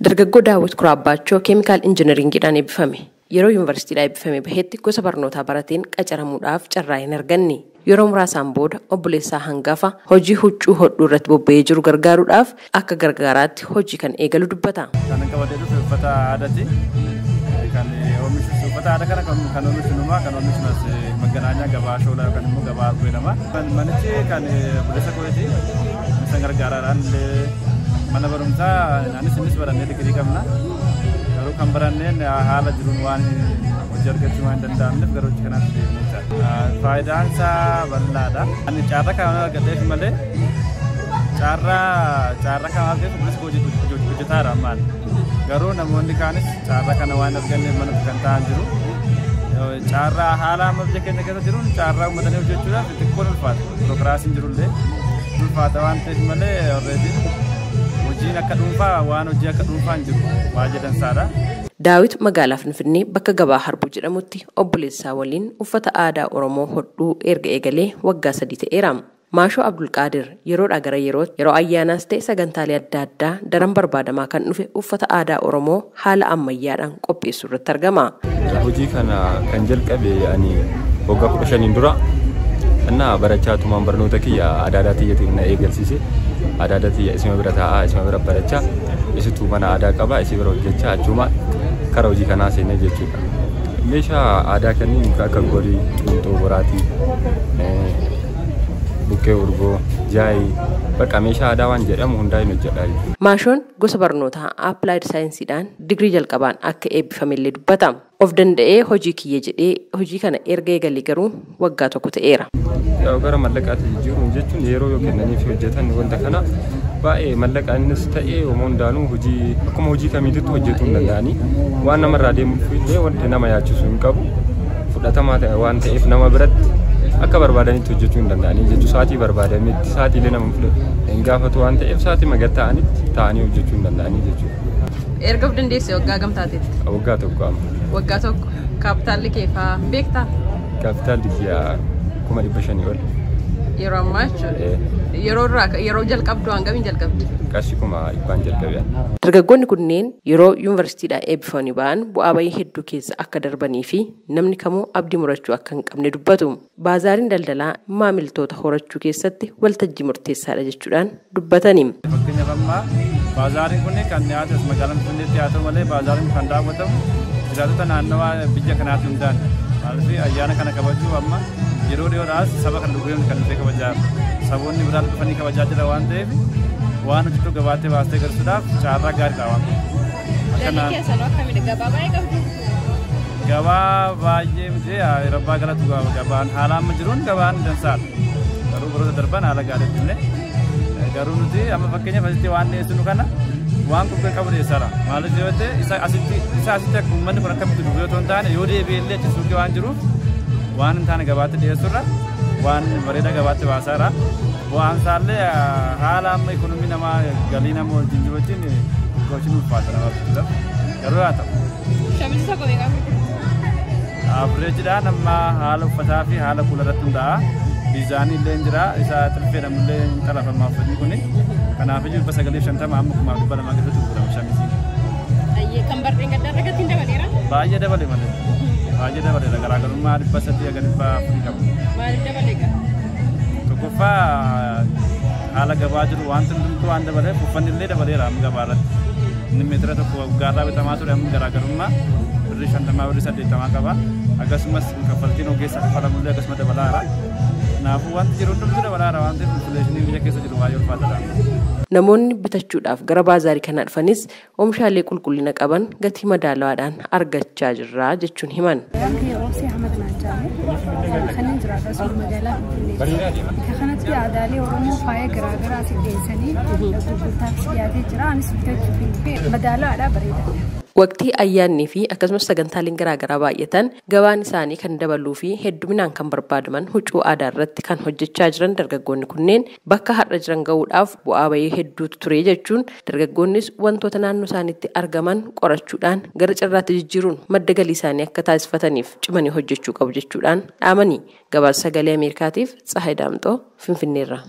Dargaggoo Daawit Kuraabaachoo keemikaal injiinaringiidhaan eebbifame. Yeroo yuunivarsiitiidhaa eebbifame bahetti gosa barnootaa barateen qacaramuudhaaf carraa hin arganne. Yeroo muraasaan booda obboleessaa hangafa hojii huccuu hodhuu irratti bobba'ee jiru gargaaruudhaaf akka gargaaraatti hojii kan eegalu dubbata. Kan qabatee dhufe uffata aadaati. Kan oomishu uffata aadaa kan oomishunumaa kan oomishunas maganaanyaa gabaa shoolaa kan immoo gabaa arguu nama. Manichi kan obboleessa kooti isa gargaaraadhaan mana barumsaa innis barannee digirii qabna. Garuu kan baranneen haala jiruun waan hojii argachuu waan danda'amneef gara hojii kanaatti deemnee faayidaan isaa bal'aadha. Ani caarraa kan argadheef malee caarraa kan argateef bilis hojjetaadha maal. Garuu namoonni kaanis caarraa kana waan arganneef mana kan ta'an jiru. Caarraa haala amma biyya keenya keessa jiruun caarraa uummatanii hojjechuudhaaf xiqqoon ulfaata. Birookiraasiin jirullee ulfaata waan ta'eef malee already hojiin akka dhuunfaa waan hojii akka dhuunfaan jiru waa jedhansaadha. Daawit magaalaa Finfinnee bakka gabaa Harbuu jedhamutti obboleessaa waliin uffata aadaa Oromoo hodhuu erga eegalee waggaa 3 ta'eera. Maashoo Abdulqaadir yeroodhaa gara yerootti yeroo ayyaanaas ta'e sagantaalee adda addaa daran barbaadamaa kan dhufe uffata aadaa Oromoo haala ammayyaadhaan qopheessuu irratti argama. Hojii kana kan jalqabe ani waggaa 15 dura innaa barachaa tumaan barnoota kiyya aadaa tiyyatu na eegalsiise. Aadaa tiyya isima bira taa'aa isima bira barachaa isitu mana aadaa qabaa isi bira hojjechaa achuma karaa hojii kanaa seenee jechuudha. Meeshaa aadaa kanneen akka gorii, xuuxoo, boraatii, bukkee urgoo, jaayii bakka meeshaa aadaa waan jedhamu hundaa hin hojjedhaa. Maashoon gosa barnootaa Applied Saayinsiidhaan digirii jalqabaan akka eebbifamellee dubbata. Of danda'ee hojii kiyya jedhee hojii kana erga eegalee garuu waggaa 1 ta'eera. Gara mallaqaatti jijjiiruun jechuun yeroo yoo kennaniif hojjetan wanta kana baay'ee mallaqaanis ta'ee hundaanuu hojii akkuma hojii kamiititti hojjetuu hin danda'anii waan namarraa deemuuf illee wanti nama yaachisu hin qabu fudhatamaa ta'e waan ta'eef nama biratti akka barbaadanitti hojjechuu hin danda'anii jechuun sa'aatii barbaadametti sa'aatiilee nama hin gaafatu waan ta'eef sa'aatii magatta'anitti ta'anii hojjechuu hin danda'anii jechuudha. Erga of dandeesse waggaa gamtaateetti? Waggaa 1 amma. Waggaa 1 kaapitaalli kee fa'aa beektaa? Kaapitaalli kiyyaa 500 ol. Yeroo ammaa jechuudha. Yeroo jalqabdu hangamiin jalqabde? Qarshii 100 jalqabe. Dargaggoonni kunneen yeroo yuunivarsiitiidhaa eebbifamanii ba'an bu'aa bayii hedduu keessa akka darbanii fi namni kamuu abdii murachuu akka hin qabne dubbatu. Baazaariin daldalaa maamiltoota horachuu keessatti waltajjii murteessaadha jechuudhaan dubbatanii. Fakkeenyaaf amma baazaariin kun kan dhiyaatu magaalaa Finfinneetti haa ta'u malee baazaariin kan daawwatamu jiraatota naannawaa biyya kanaatti hundaan. Maaliif ayyaana kana kabajuu amma yeroo dhiyoodhaas saba kan dhuguun kan dhufee kabajaa saboonni biraan dhufanii kabajaa jira waan ta'eef waan hojjetu gabaatti baastee garsuudhaaf carraa gaarii qaba. Gabaa baay'ee miti rabbaa galatu gabaan haala amma jiruun gabaan dansaadha. Garuu baroota darban haala gaariitti illee garuu nuti amma fakkeenyaaf asitti waan dhiyeessinu kana waan qubbee qabu dhiyeessaadha. Maaliif yoo ta'e isa asitti akka uummanni kun akkamitti dhufu yoo ta'an yoo deebi'ee illee achi suuqii waan jiruuf waan hin taane gabaatti dhiyeessurra waan bareeda gabaatti baasaadha. Bu'aan isaallee haala amma ikonomii namaa galii nama wajjin jiru wajjin gochuun ulfaata namaaf jechuudha. Garuu haa ta'u. Shamisa qabee qabu. Averejidhaan amma haala uffataa fi haala fuularratti hundaa'a. Diizaanii illee jira isa xilfeedhamu illee hin xalafamaaf fayyii kuni. Kanaafuu 950 amma 200 keessatti gurgurama shamisiin. Kan barreen gaddaa irratti hin dabaleera? Baay'ee dabale malee. Baay'ee dabaleera garaagarummaa 300 gadi 400 qabu. Maaliif dabaleega? Tokkoffaa haala gabaa jiru wanti hundumtuu waan dabaleef uffanni illee dabaleera amma gabaa irratti. Inni meetira tokko gaarraa bitamaa ture amma garaagarummaa 50 80 qaba. Akkasumas kaffaltiin ogeessa kaffalamu illee akkasuma dabalaara. Kanaafuu wanti jiru hundumtuu dabalaara waan ta'eef infleeshinii biyya keessa jiru baay'ee ulfaataadha. Namoonni bitachuudhaaf gara baazaarii kanaa dhufanis oomishaalee qulqullina qaban gatii madaalawaadhaan argachaa jirra jechuun himan. Kanatti aadaalee Oromoo faaya garaagaraa asii dhiyeessanii gurgurtaaf dhiyaatee jira. Anis bitachuuf madaalawaadhaa bareeda. Waqtii ayyaannii fi akkasumas sagantaaleen garaagaraa baay'atan gabaan isaanii kan dabaluu fi hedduminaan kan barbaadaman huccuu aadaa irratti kan hojjechaa jiran dargaggoonni kunneen bakka har'a jiran ga'uudhaaf bu'aa bayii hedduutu ture jechuun dargaggoonnis wantoota naannoo isaaniitti argaman qorachuudhaan gara carraatti jijjiiruun madda galii isaanii akka taasifataniif cimanii hojjechuu qabu jechuudhaan dhaamanii. Gabaasa Sagalee Ameerikaatiif Tsahaay Daamxoo Finfinneerra.